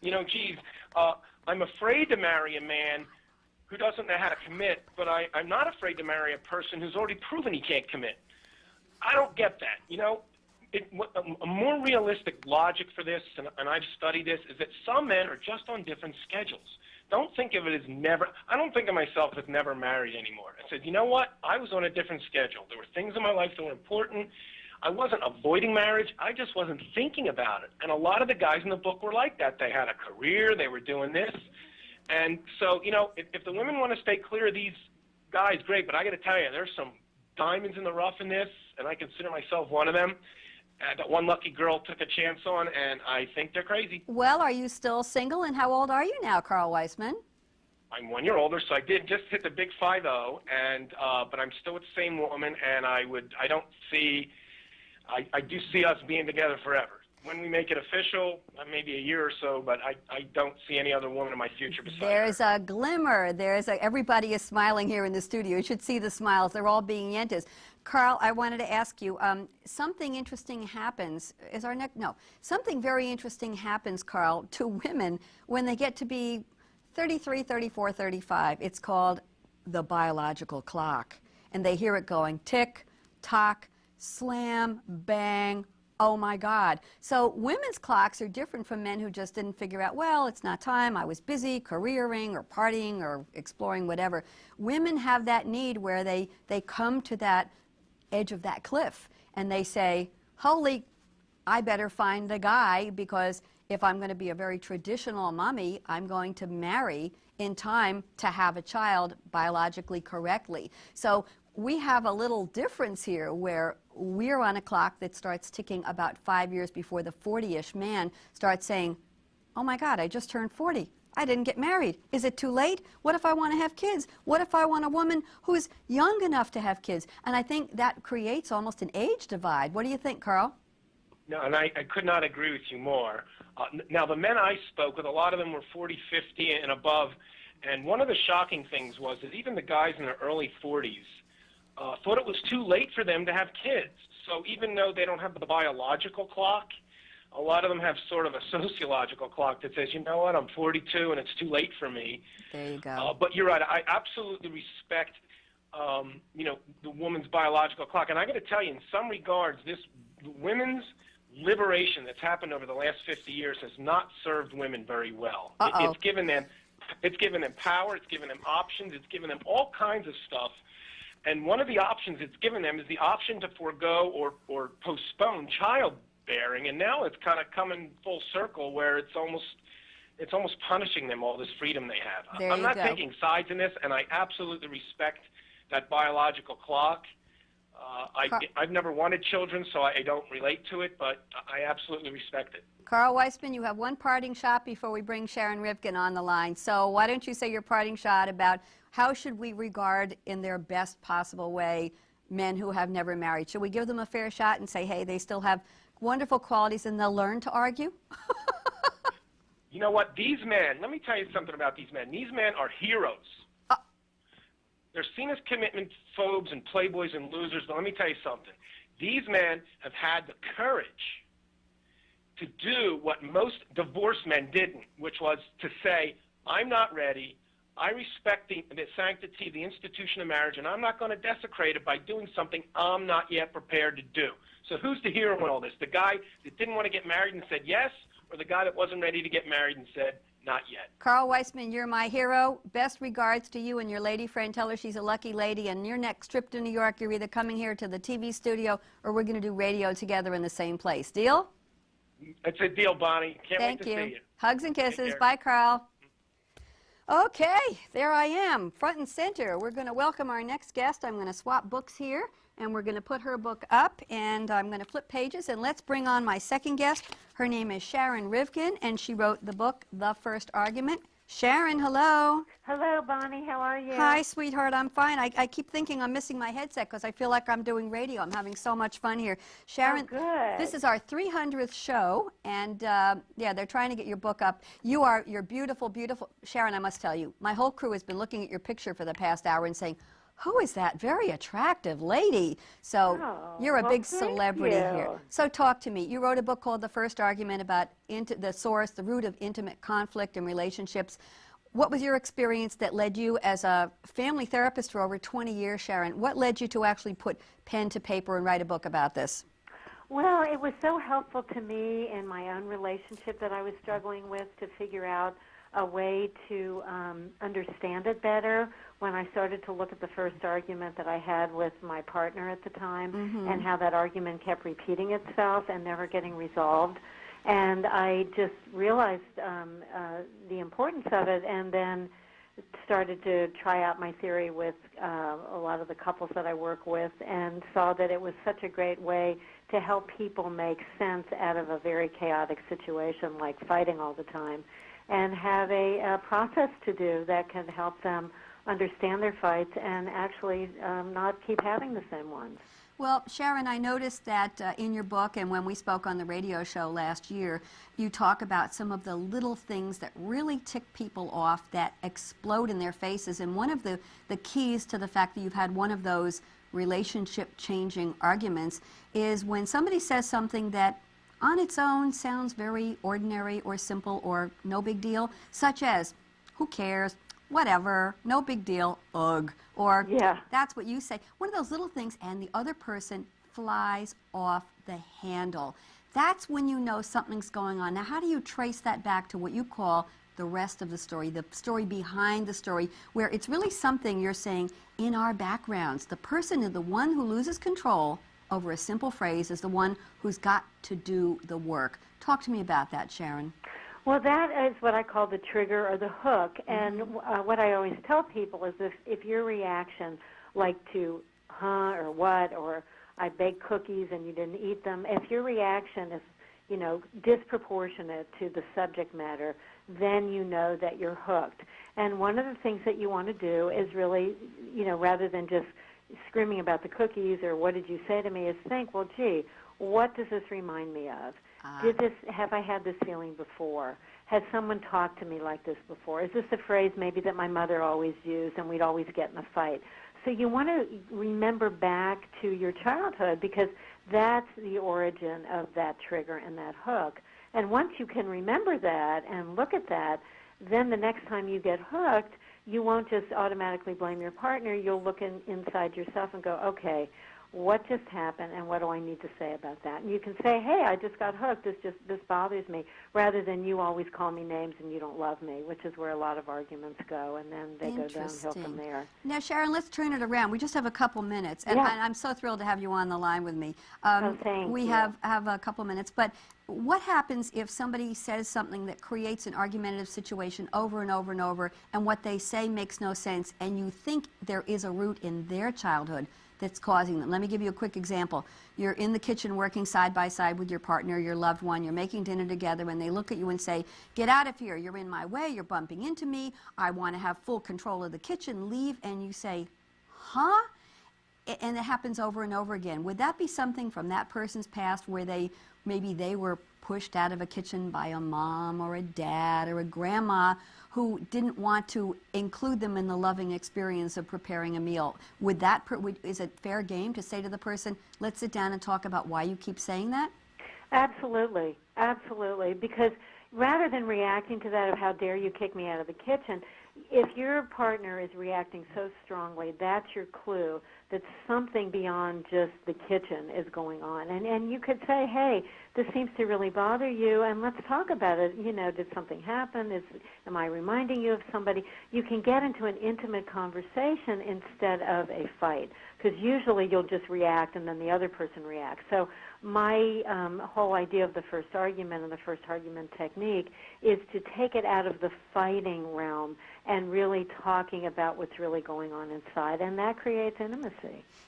Geez, I'm afraid to marry a man who doesn't know how to commit, but I'm not afraid to marry a person who's already proven he can't commit. I don't get that. A more realistic logic for this, and I've studied this, is that some men are just on different schedules. Don't think of it as never. I don't think of myself as never married anymore. I said, you know what? I was on a different schedule. There were things in my life that were important. I wasn't avoiding marriage. I just wasn't thinking about it. And a lot of the guys in the book were like that. They had a career. They were doing this. And so, if the women want to stay clear of these guys, great. But I got to tell you, there's some diamonds in the rough in this, and I consider myself one of them. That one lucky girl took a chance on, and I think they're crazy. Well, are you still single, and how old are you now, Carl Weisman? I'm 1 year older, so I did just hit the big 50, and but I'm still with the same woman, and I do see us being together forever. When we make it official, maybe a year or so, but I don't see any other woman in my future besides There's her. a glimmer. Everybody is smiling here in the studio. You should see the smiles. They're all being yentas. Carl, I wanted to ask you, something interesting happens. Something very interesting happens, Carl, to women when they get to be 33, 34, 35. It's called the biological clock. And they hear it going tick, tock, slam, bang, oh my God. So women's clocks are different from men who just didn't figure out, well, it's not time, I was busy careering or partying or exploring whatever. Women have that need where they come to that edge of that cliff and they say, holy, I better find a guy, because if I'm going to be a very traditional mommy, I'm going to marry in time to have a child biologically correctly. So we have a little difference here where we're on a clock that starts ticking about 5 years before the 40-ish man starts saying, oh my God, I just turned 40. I didn't get married. Is it too late? What if I want to have kids? What if I want a woman who's young enough to have kids? And I think that creates almost an age divide. What do you think, Carl? No, and I could not agree with you more. Now, the men I spoke with, a lot of them were 40, 50 and above, and one of the shocking things was that even the guys in their early 40s thought it was too late for them to have kids. So even though they don't have the biological clock, a lot of them have sort of a sociological clock that says, you know what, I'm 42 and it's too late for me. There you go. But you're right. I absolutely respect, the woman's biological clock. And I got to tell you, in some regards, this women's liberation that's happened over the last 50 years has not served women very well. It's given them power. It's given them options. It's given them all kinds of stuff. And one of the options it's given them is the option to forego or postpone childbearing. And now it's kind of coming full circle where it's almost punishing them, all this freedom they have. I'm not taking sides in this, and I absolutely respect that biological clock. I've never wanted children, so I don't relate to it, but I absolutely respect it. Carl Weisman, you have one parting shot before we bring Sharon Rivkin on the line. So why don't you say your parting shot about how should we regard in their best possible way men who have never married? Should we give them a fair shot and say, hey, they still have wonderful qualities and they'll learn to argue? You know what? These men, let me tell you something about these men. These men are heroes. They're seen as commitment phobes and playboys and losers, but let me tell you something. These men have had the courage to do what most divorced men didn't, which was to say, I'm not ready, I respect the sanctity of the institution of marriage, and I'm not going to desecrate it by doing something I'm not yet prepared to do. So who's the hero in all this? The guy that didn't want to get married and said yes, or the guy that wasn't ready to get married and said not yet? Carl Weisman, you're my hero. Best regards to you and your lady friend. Tell her she's a lucky lady, and your next trip to New York, you're either coming here to the TV studio or we're going to do radio together in the same place. Deal? It's a deal, Bonnie. Can't wait to see you. Hugs and kisses. Bye, Carl. Okay, there I am, front and center. We're going to welcome our next guest. I'm going to swap books here, and we're going to put her book up, and I'm going to flip pages, and let's bring on my second guest. Her name is Sharon Rivkin, and she wrote the book, The First Argument. Sharon, hello. Hello, Bonnie. How are you? Hi, sweetheart. I'm fine. I keep thinking I'm missing my headset because I feel like I'm doing radio. I'm having so much fun here. Sharon, good. This is our 300th show, and yeah, they're trying to get your book up. You're beautiful, beautiful. Sharon, I must tell you, my whole crew has been looking at your picture for the past hour and saying, who is that very attractive lady? So Oh, you're a well, big thank celebrity here. you. So talk to me. You wrote a book called The First Argument about the source, the root of intimate conflict in relationships. What was your experience that led you, as a family therapist for over 20 years, Sharon, what led you to actually put pen to paper and write a book about this? Well, it was so helpful to me in my own relationship that I was struggling with to figure out a way to understand it better when I started to look at the first argument that I had with my partner at the time and how that argument kept repeating itself and never getting resolved. And I just realized the importance of it, and then started to try out my theory with a lot of the couples that I work with, and saw that it was such a great way to help people make sense out of a very chaotic situation like fighting all the time, and have a process to do that can help them understand their fights and actually not keep having the same ones. Well, Sharon, I noticed that in your book, and when we spoke on the radio show last year, you talk about some of the little things that really tick people off, that explode in their faces. And one of the keys to the fact that you've had one of those relationship-changing arguments is when somebody says something that on its own sounds very ordinary or simple or no big deal, such as, who cares? Whatever, no big deal, ugh, or Yeah. that's what you say. One of those little things, and the other person flies off the handle. That's when you know something's going on. Now, how do you trace that back to what you call the rest of the story behind the story, where it's really something you're saying in our backgrounds? The person is the one who loses control over a simple phrase is the one who's got to do the work. Talk to me about that, Sharon. Well, that is what I call the trigger or the hook. And what I always tell people is if your reaction, like to or what, or I baked cookies and you didn't eat them, if your reaction is, disproportionate to the subject matter, then you know that you're hooked. And one of the things that you want to do is really, rather than just screaming about the cookies or what did you say to me, is think, well, gee, what does this remind me of? Have I had this feeling before? Has someone talked to me like this before? Is this a phrase maybe that my mother always used and we'd always get in a fight? So you want to remember back to your childhood, because that's the origin of that trigger and that hook. And once you can remember that and look at that, then the next time you get hooked, you won't just automatically blame your partner. You'll look inside yourself and go, okay, what just happened and what do I need to say about that? And you can say, hey, I just got hooked. This bothers me, rather than you always call me names and you don't love me, which is where a lot of arguments go, and then they go downhill from there. Now, Sharon, let's turn it around. We just have a couple minutes, and I'm so thrilled to have you on the line with me. We have a couple minutes, but what happens if somebody says something that creates an argumentative situation over and over and over, and what they say makes no sense, and you think there is a root in their childhood that's causing them? Let me give you a quick example. You're in the kitchen working side by side with your partner, your loved one. You're making dinner together, and they look at you and say, get out of here. You're in my way. You're bumping into me. I want to have full control of the kitchen. Leave. And you say, huh? And it happens over and over again. Would that be something from that person's past where maybe they were pushed out of a kitchen by a mom or a dad or a grandma who didn't want to include them in the loving experience of preparing a meal? Is it fair game to say to the person, let's sit down and talk about why you keep saying that? Absolutely, absolutely. Because rather than reacting to that of how dare you kick me out of the kitchen, if your partner is reacting so strongly, that's your clue that something beyond just the kitchen is going on. And you could say, hey, this seems to really bother you, and let's talk about it. Did something happen? Am I reminding you of somebody? You can get into an intimate conversation instead of a fight, because usually you'll just react and then the other person reacts. So my whole idea of the first argument and the first argument technique is to take it out of the fighting realm and really talking about what's really going on inside, and that creates intimacy.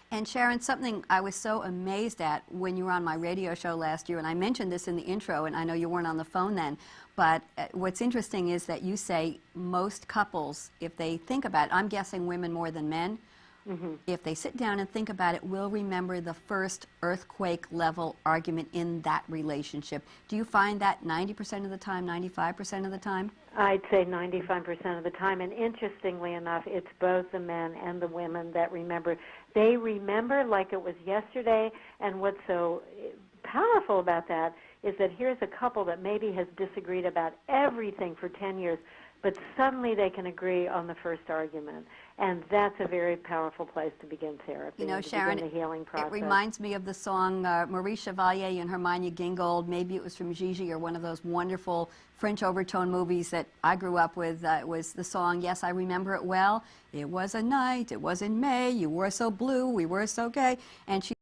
And Sharon, something I was so amazed at when you were on my radio show last year, and I mentioned this in the intro, and I know you weren't on the phone then, but what's interesting is that you say most couples, if they think about it, I'm guessing women more than men, if they sit down and think about it, will remember the first earthquake-level argument in that relationship. Do you find that 90% of the time, 95% of the time? I'd say 95% of the time, and interestingly enough, it's both the men and the women that remember. They remember like it was yesterday, and what's so powerful about that is that here's a couple that maybe has disagreed about everything for 10 years, but suddenly they can agree on the first argument. And that's a very powerful place to begin therapy, You know, and to Sharon, begin the healing process. it reminds me of the song Marie Chevalier and Hermione Gingold. Maybe it was from Gigi or one of those wonderful French overtone movies that I grew up with. It was the song, Yes, I Remember It Well. It was a night, it was in May, you were so blue, we were so gay. And she